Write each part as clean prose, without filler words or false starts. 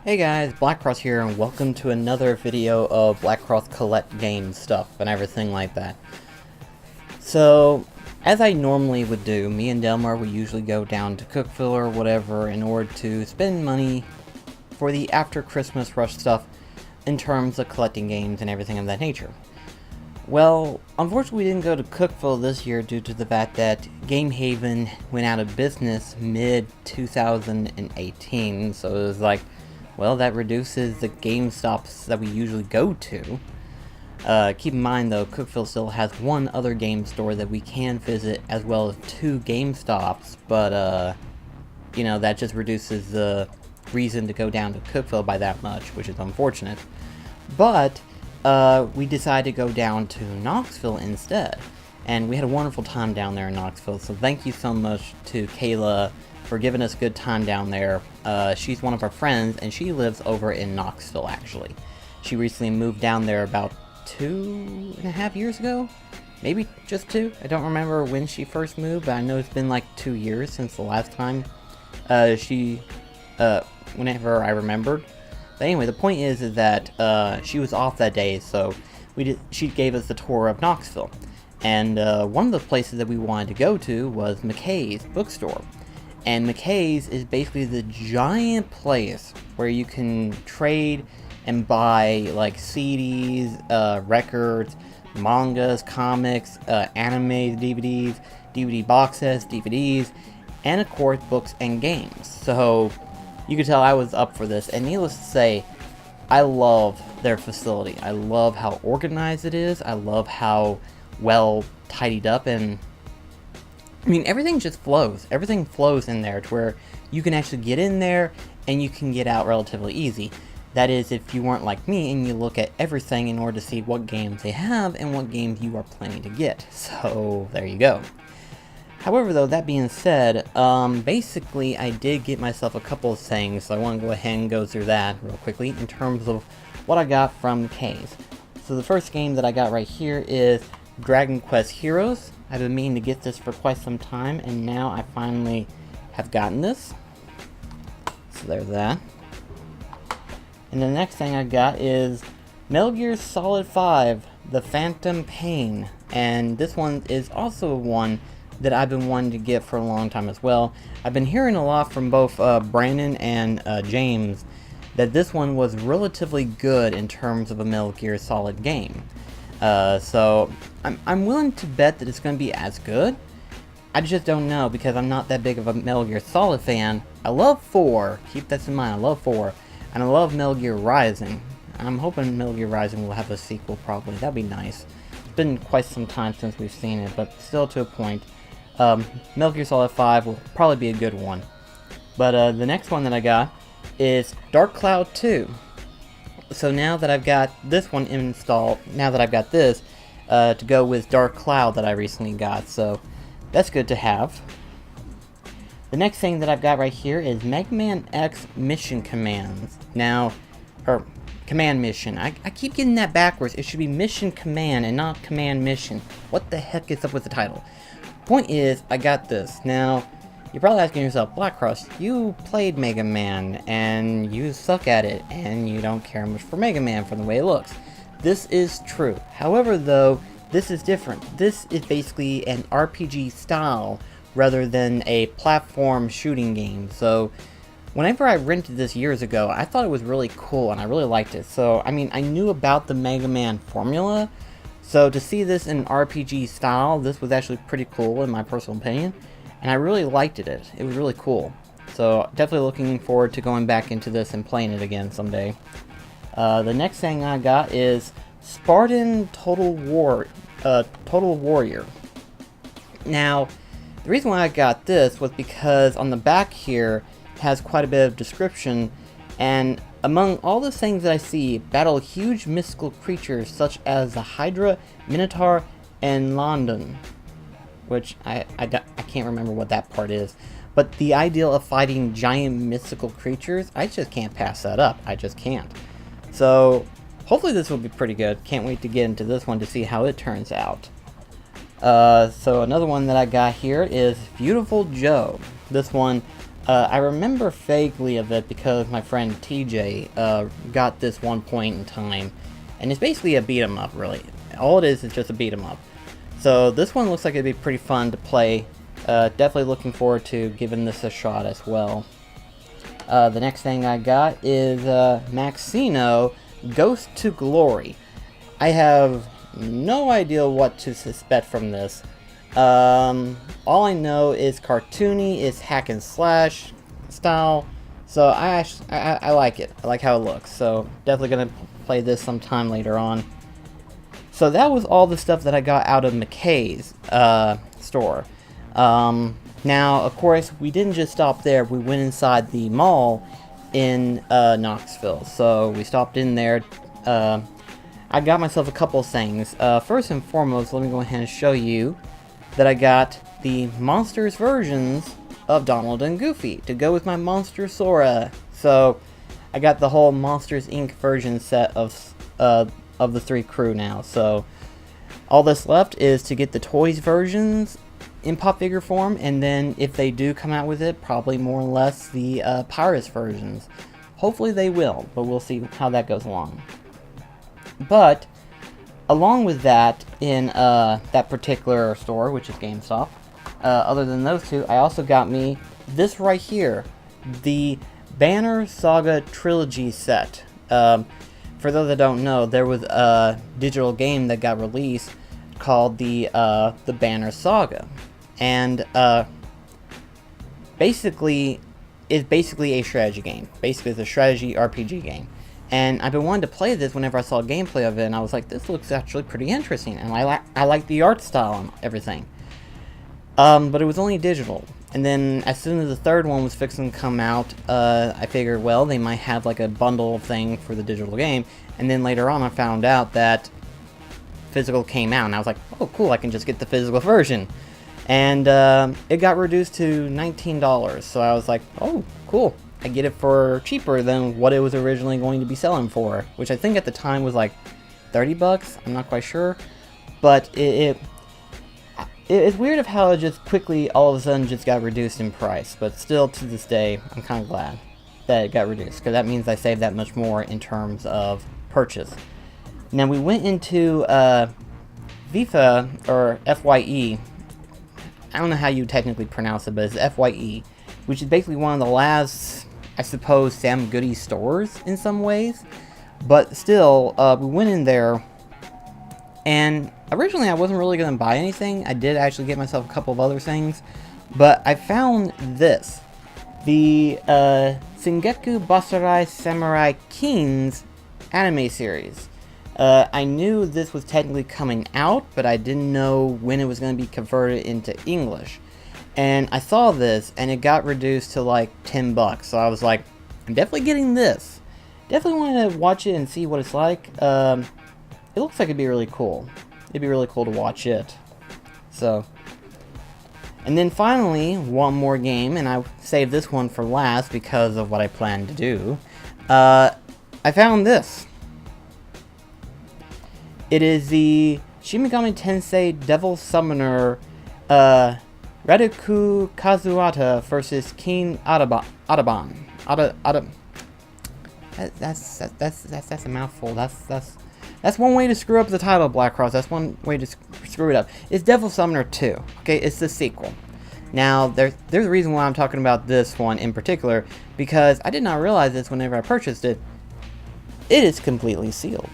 Hey guys, BlackCross here, and welcome to another video of BlackCross collect game stuff and everything like that. So, as I normally would do, me and Delmar would usually go down to Cookville or whatever in order to spend money for the after Christmas rush stuff in terms of collecting games and everything of that nature. Well, unfortunately we didn't go to Cookville this year due to the fact that Game Haven went out of business mid-2018, so it was like, well, that reduces the GameStops that we usually go to. Keep in mind, though, Cookville still has one other game store that we can visit, as well as two GameStops, but, you know, that just reduces the reason to go down to Cookville by that much, which is unfortunate. But, we decided to go down to Knoxville instead, and we had a wonderful time down there in Knoxville, so thank you so much to Kayla for giving us a good time down there. She's one of our friends, and she lives over in Knoxville, actually. She recently moved down there about 2.5 years ago? Maybe just 2? I don't remember when she first moved, but I know it's been like 2 years since the last time whenever I remembered. But anyway, the point is that she was off that day, so she gave us the tour of Knoxville. And one of the places that we wanted to go to was McKay's bookstore. And McKay's is basically the giant place where you can trade and buy like CDs, records, mangas, comics, anime DVDs, DVD box sets, DVDs, and of course books and games. So you can tell I was up for this, and needless to say, I love their facility. I love how organized it is. I love how well tidied up, and I mean, everything just flows. Everything flows in there to where you can actually get in there and you can get out relatively easy. That is, if you weren't like me and you look at everything in order to see what games they have and what games you are planning to get. So, there you go. However, though, that being said, basically I did get myself a couple of things, so I want to go ahead and go through that real quickly in terms of what I got from K's. So the first game that I got right here is Dragon Quest Heroes. I've been meaning to get this for quite some time, and now I finally have gotten this. So there's that. And the next thing I got is Metal Gear Solid 5, The Phantom Pain. And this one is also one that I've been wanting to get for a long time as well. I've been hearing a lot from both Brandon and James that this one was relatively good in terms of a Metal Gear Solid game. So I'm willing to bet that it's going to be as good. I just don't know, because I'm not that big of a Metal Gear Solid fan. I love 4, keep that in mind, I love 4, and I love Metal Gear Rising. I'm hoping Metal Gear Rising will have a sequel probably, that'd be nice. It's been quite some time since we've seen it, but still to a point. Metal Gear Solid 5 will probably be a good one. But the next one that I got is Dark Cloud 2. So now that I've got this one installed, now that I've got this to go with Dark Cloud that I recently got, so that's good to have. The next thing that I've got right here is Mega Man X Mission Commands. Now, or Command Mission. I keep getting that backwards. It should be Mission Command and not Command Mission. What the heck is up with the title? Point is, I got this. Now, you're probably asking yourself, BlackCross, you played Mega Man, and you suck at it, and you don't care much for Mega Man from the way it looks. This is true. However, though, this is different. This is basically an RPG style, rather than a platform shooting game. So, whenever I rented this years ago, I thought it was really cool, and I really liked it. So, I mean, I knew about the Mega Man formula, so to see this in RPG style, this was actually pretty cool, in my personal opinion. And I really liked it. It was really cool. So definitely looking forward to going back into this and playing it again someday. The next thing I got is Spartan Total Warrior. Now, the reason why I got this was because on the back here it has quite a bit of description, and among all the things that I see, battle huge mystical creatures such as the Hydra, Minotaur, and London. Which I can't remember what that part is. But the ideal of fighting giant mystical creatures, I just can't pass that up. I just can't. So, hopefully this will be pretty good. Can't wait to get into this one to see how it turns out. So another one that I got here is Beautiful Joe. This one I remember vaguely of it because my friend TJ got this one point in time, and it's basically a beat 'em up, really. All it is just a beat 'em up. So this one looks like it'd be pretty fun to play. Definitely looking forward to giving this a shot as well. The next thing I got is Maxino Ghost to Glory. I have no idea what to suspect from this. All I know is cartoony, it's hack and slash style, so I like it. I like how it looks, so definitely gonna play this sometime later on. So that was all the stuff that I got out of McKay's store. Now, of course, we didn't just stop there. We went inside the mall in Knoxville. So we stopped in there. I got myself a couple of things. First and foremost, let me go ahead and show you that I got the Monsters versions of Donald and Goofy to go with my Monster Sora. So I got the whole Monsters Inc. version set of the three crew now. So all that's left is to get the toys versions in pop figure form, and then if they do come out with it, probably more or less the Pirates versions. Hopefully they will, but we'll see how that goes along. But along with that, in that particular store, which is GameStop, other than those two, I also got me this right here, the Banner Saga Trilogy set. For those that don't know, there was a digital game that got released called the Banner Saga, and basically, it's basically a strategy game. Basically, it's a strategy RPG game. And I've been wanting to play this whenever I saw gameplay of it, and I was like, this looks actually pretty interesting, and I like the art style and everything. But it was only digital. And then as soon as the third one was fixing to come out, I figured, well, they might have like a bundle thing for the digital game. And then later on I found out that physical came out, and I was like, oh cool, I can just get the physical version. And it got reduced to $19, so I was like, oh cool, I get it for cheaper than what it was originally going to be selling for, which I think at the time was like 30 bucks, I'm not quite sure. But it's weird of how it just quickly all of a sudden just got reduced in price, but still to this day I'm kind of glad that it got reduced, because that means I saved that much more in terms of purchase. Now we went into FIFA, or FYE, I don't know how you technically pronounce it, but it's FYE, which is basically one of the last, I suppose, Sam Goody stores in some ways. But still, we went in there, and originally I wasn't really going to buy anything. I did actually get myself a couple of other things, but I found this. The Sengoku Basara Samurai Kings anime series. I knew this was technically coming out, but I didn't know when it was going to be converted into English. And I saw this, and it got reduced to like 10 bucks. So I was like, I'm definitely getting this. Definitely want to watch it and see what it's like. It looks like it'd be really cool. It'd be really cool to watch it. So, and then finally, one more game, and I saved this one for last because of what I plan to do. I found this. It is the Shin Megami Tensei Devil Summoner Radiku Kazuata versus King Adaban. That's a mouthful. That's one way to screw up the title of BlackCross. That's one way to screw it up. It's Devil Summoner 2. Okay, it's the sequel. Now, there's a reason why I'm talking about this one in particular, because I did not realize this whenever I purchased it. It is completely sealed.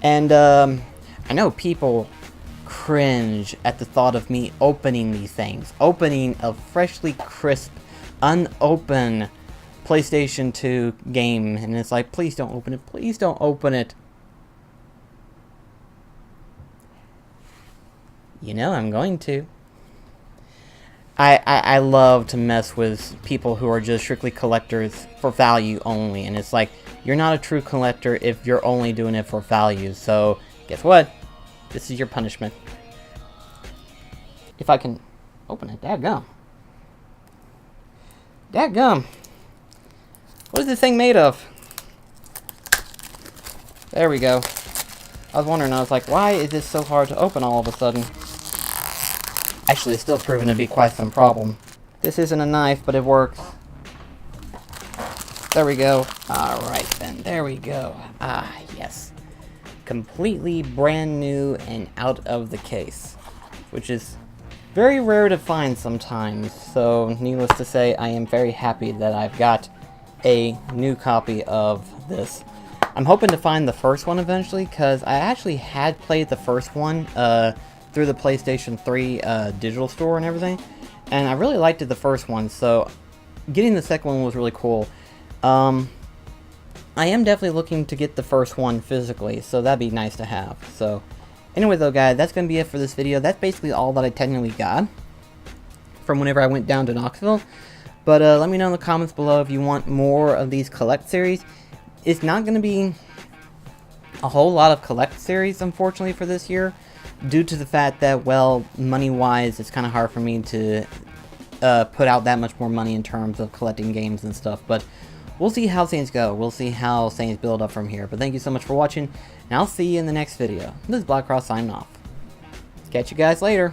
And I know people cringe at the thought of me opening these things. Opening a freshly crisp, unopened PlayStation 2 game. And it's like, please don't open it. Please don't open it. You know I'm going to. I love to mess with people who are just strictly collectors for value only. And it's like, you're not a true collector if you're only doing it for value. So, guess what? This is your punishment. If I can open it. Dadgum. Dadgum. What is this thing made of? There we go. I was wondering, I was like, why is this so hard to open all of a sudden? Actually, it's still proven to be quite some problem. This isn't a knife, but it works. There we go. Alright then, there we go. Ah, yes. Completely brand new and out of the case. Which is very rare to find sometimes, so needless to say, I am very happy that I've got a new copy of this. I'm hoping to find the first one eventually, because I actually had played the first one through the PlayStation 3 digital store and everything, and I really liked it the first one, so getting the second one was really cool. I am definitely looking to get the first one physically, so that'd be nice to have. So anyway though guys, that's going to be it for this video. That's basically all that I technically got from whenever I went down to Knoxville. But let me know in the comments below if you want more of these collect series. It's not going to be a whole lot of collect series, unfortunately, for this year, due to the fact that, well, money-wise, it's kind of hard for me to put out that much more money in terms of collecting games and stuff. But we'll see how things go. We'll see how things build up from here. But thank you so much for watching, and I'll see you in the next video. This is BlackCross signing off. Catch you guys later.